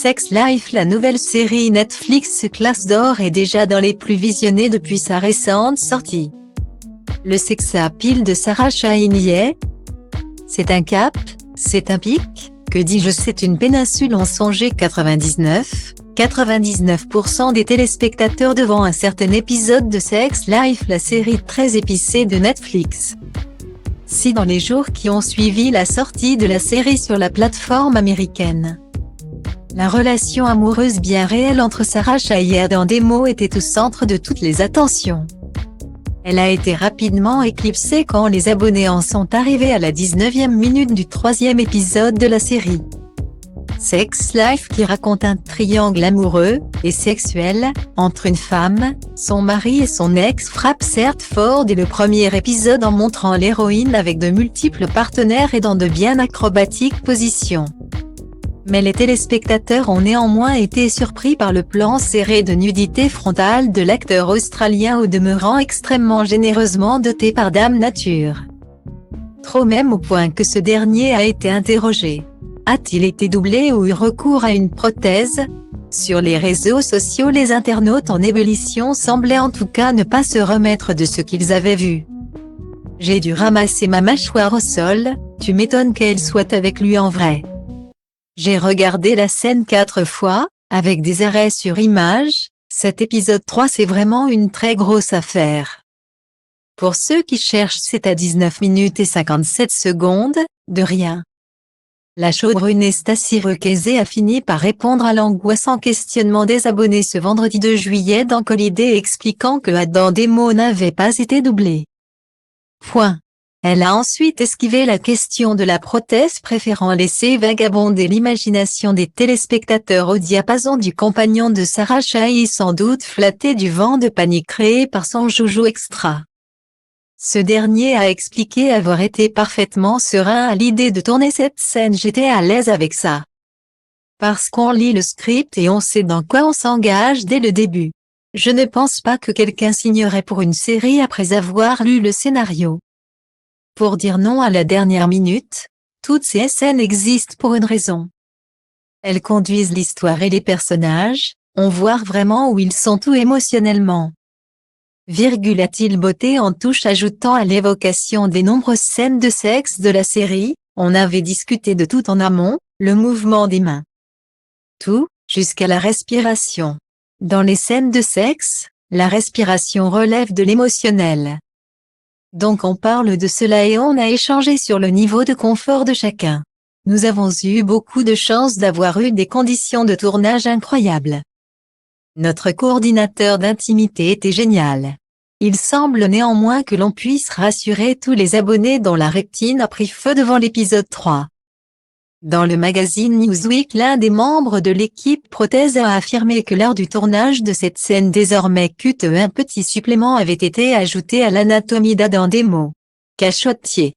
Sex Life, la nouvelle série Netflix classe d'or, est déjà dans les plus visionnées depuis sa récente sortie. Le sex appeal de Sarah Shaheen y est. C'est un cap, c'est un pic, que dis-je, c'est une péninsule. En songez 99% des téléspectateurs devant un certain épisode de Sex Life, la série très épicée de Netflix. Si dans les jours qui ont suivi la sortie de la série sur la plateforme américaine, la relation amoureuse bien réelle entre Sarah Shaheen et Adam Demo était au centre de toutes les attentions, elle a été rapidement éclipsée quand les abonnés en sont arrivés à la 19e minute du 3e épisode de la série. Sex Life, qui raconte un triangle amoureux et sexuel entre une femme, son mari et son ex, frappe certes fort dès le premier épisode en montrant l'héroïne avec de multiples partenaires et dans de bien acrobatiques positions. Mais les téléspectateurs ont néanmoins été surpris par le plan serré de nudité frontale de l'acteur australien, au demeurant extrêmement généreusement doté par Dame Nature. Trop même, au point que ce dernier a été interrogé. A-t-il été doublé ou eu recours à une prothèse? Sur les réseaux sociaux, les internautes en ébullition semblaient en tout cas ne pas se remettre de ce qu'ils avaient vu. J'ai dû ramasser ma mâchoire au sol, tu m'étonnes qu'elle soit avec lui en vrai. J'ai regardé la scène 4 fois, avec des arrêts sur image. Cet épisode 3, c'est vraiment une très grosse affaire. Pour ceux qui cherchent, c'est à 19 minutes et 57 secondes, de rien. La showrunner Stacy Requesé a fini par répondre à l'angoissant questionnement des abonnés ce vendredi 2 juillet dans Collider, expliquant que Adam Demo n'avait pas été doublé. Point. Elle a ensuite esquivé la question de la prothèse, préférant laisser vagabonder l'imagination des téléspectateurs au diapason du compagnon de Sarah Shaheen, sans doute flatté du vent de panique créé par son joujou extra. Ce dernier a expliqué avoir été parfaitement serein à l'idée de tourner cette scène. J'étais à l'aise avec ça. Parce qu'on lit le script et on sait dans quoi on s'engage dès le début. Je ne pense pas que quelqu'un signerait pour une série après avoir lu le scénario. Pour dire non à la dernière minute, toutes ces scènes existent pour une raison. Elles conduisent l'histoire et les personnages, on voit vraiment où ils sont tout émotionnellement. A-t-il botté en touche, ajoutant à l'évocation des nombreuses scènes de sexe de la série, on avait discuté de tout en amont, le mouvement des mains. Tout, jusqu'à la respiration. Dans les scènes de sexe, la respiration relève de l'émotionnel. Donc on parle de cela et on a échangé sur le niveau de confort de chacun. Nous avons eu beaucoup de chance d'avoir eu des conditions de tournage incroyables. Notre coordinateur d'intimité était génial. Il semble néanmoins que l'on puisse rassurer tous les abonnés dont la rétine a pris feu devant l'épisode 3. Dans le magazine Newsweek, l'un des membres de l'équipe prothèse a affirmé que lors du tournage de cette scène désormais culte, un petit supplément avait été ajouté à l'anatomie d'Adam Demo. Cachotier.